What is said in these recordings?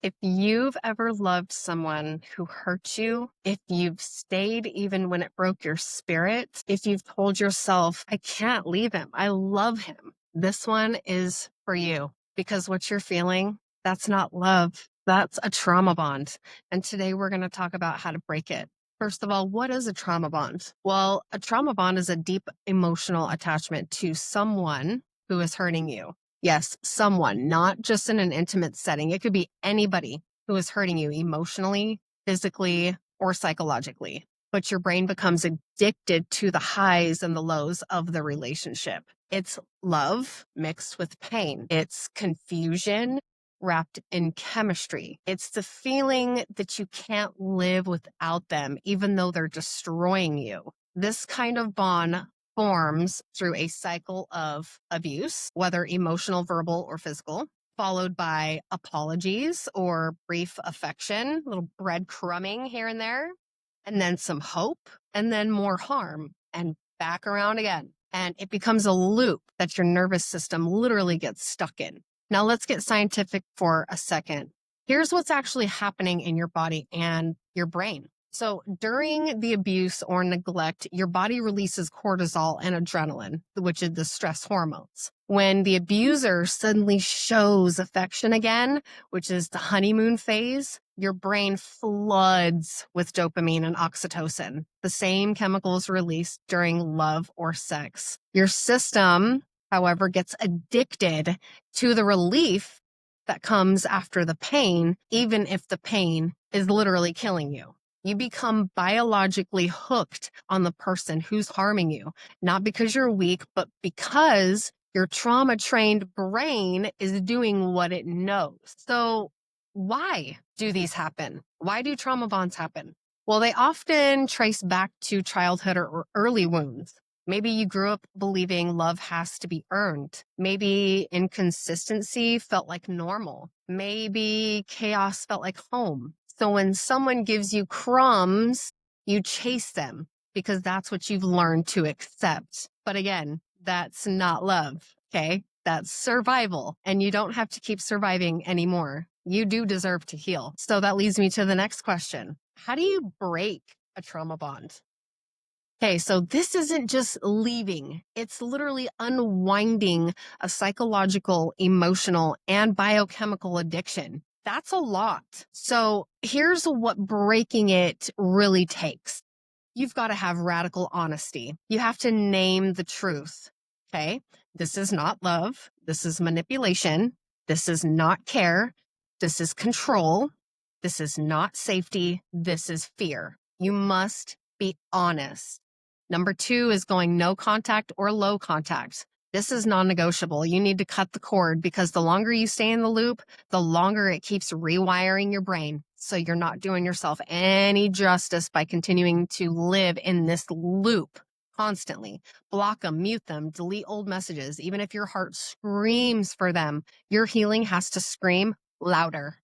If you've ever loved someone who hurt you, if you've stayed even when it broke your spirit, if you've told yourself, I can't leave him, I love him, this one is for you because what you're feeling, that's not love. That's a trauma bond. And today we're going to talk about how to break it. First of all, what is a trauma bond? Well, a trauma bond is a deep emotional attachment to someone who is hurting you. Yes, someone, not just in an intimate setting. It could be anybody who is hurting you emotionally, physically, or psychologically. But your brain becomes addicted to the highs and the lows of the relationship. It's love mixed with pain. It's confusion wrapped in chemistry. It's the feeling that you can't live without them, even though they're destroying you. This kind of bond forms through a cycle of abuse, whether emotional, verbal, or physical, followed by apologies or brief affection, little breadcrumbing here and there, and then some hope, and then more harm, and back around again. And it becomes a loop that your nervous system literally gets stuck in. Now, let's get scientific for a second. Here's what's actually happening in your body and your brain. So during the abuse or neglect, your body releases cortisol and adrenaline, which is the stress hormones. When the abuser suddenly shows affection again, which is the honeymoon phase, your brain floods with dopamine and oxytocin, the same chemicals released during love or sex. Your system, however, gets addicted to the relief that comes after the pain, even if the pain is literally killing you. You become biologically hooked on the person who's harming you, not because you're weak, but because your trauma trained brain is doing what it knows. So, why do these happen? Why do trauma bonds happen? Well, they often trace back to childhood or early wounds. Maybe you grew up believing love has to be earned. Maybe inconsistency felt like normal. Maybe chaos felt like home. So when someone gives you crumbs, you chase them because that's what you've learned to accept. But again, that's not love, okay? That's survival, and you don't have to keep surviving anymore. You do deserve to heal. So that leads me to the next question. How do you break a trauma bond? Okay, so this isn't just leaving. It's literally unwinding a psychological, emotional, and biochemical addiction. That's a lot. So here's what breaking it really takes. You've got to have radical honesty. You have to name the truth. Okay, this is not love. This is manipulation. This is not care. This is control. This is not safety. This is fear. You must be honest. Number 2 is going no contact or low contact. This is non-negotiable. You need to cut the cord because the longer you stay in the loop, the longer it keeps rewiring your brain. So you're not doing yourself any justice by continuing to live in this loop constantly. Block them, mute them, delete old messages. Even if your heart screams for them, your healing has to scream louder.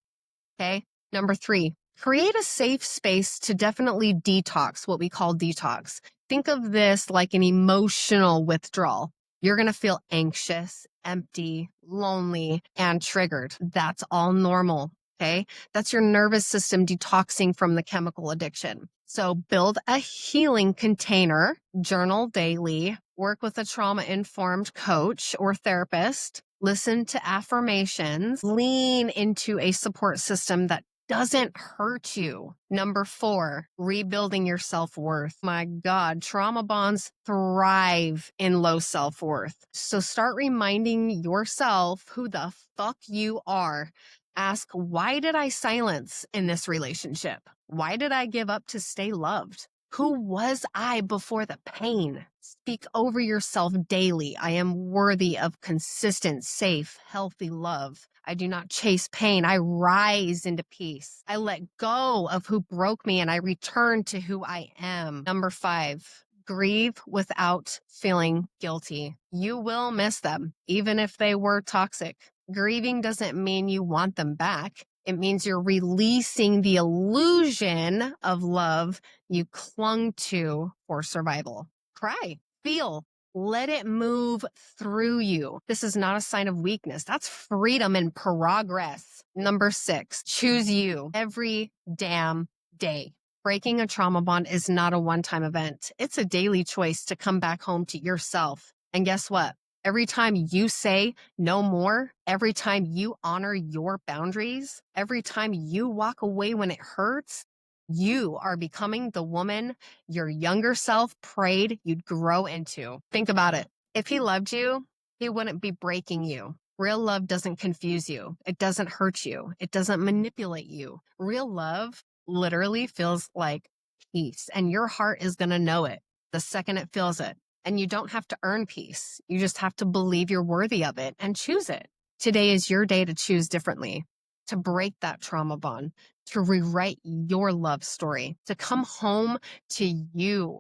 Okay. Number 3, create a safe space to definitely detox, what we call detox. Think of this like an emotional withdrawal. You're going to feel anxious, empty, lonely, and triggered. That's all normal. Okay. That's your nervous system detoxing from the chemical addiction. So build a healing container, journal daily, work with a trauma-informed coach or therapist, listen to affirmations, lean into a support system that doesn't hurt you. Number 4, rebuilding your self-worth. My God, trauma bonds thrive in low self-worth. So start reminding yourself who the fuck you are. Ask, why did I silence in this relationship? Why did I give up to stay loved? Who was I before the pain? Speak over yourself daily. I am worthy of consistent, safe, healthy love. I do not chase pain. I rise into peace. I let go of who broke me and I return to who I am. Number 5, grieve without feeling guilty. You will miss them, even if they were toxic. Grieving doesn't mean you want them back. It means you're releasing the illusion of love you clung to for survival. Cry, feel, Let it move through you. This is not a sign of weakness. That's freedom and progress. Number 6, choose you every damn day. Breaking a trauma bond is not a one-time event. It's a daily choice to come back home to yourself. And guess what? Every time you say no more, every time you honor your boundaries, every time you walk away when it hurts, you are becoming the woman your younger self prayed you'd grow into. Think about it. If he loved you, he wouldn't be breaking you. Real love doesn't confuse you. It doesn't hurt you. It doesn't manipulate you. Real love literally feels like peace, and your heart is going to know it the second it feels it. And you don't have to earn peace. You just have to believe you're worthy of it and choose it. Today is your day to choose differently, to break that trauma bond, to rewrite your love story, to come home to you.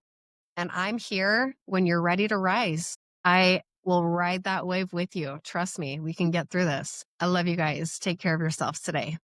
And I'm here when you're ready to rise. I will ride that wave with you. Trust me, we can get through this. I love you guys. Take care of yourselves today.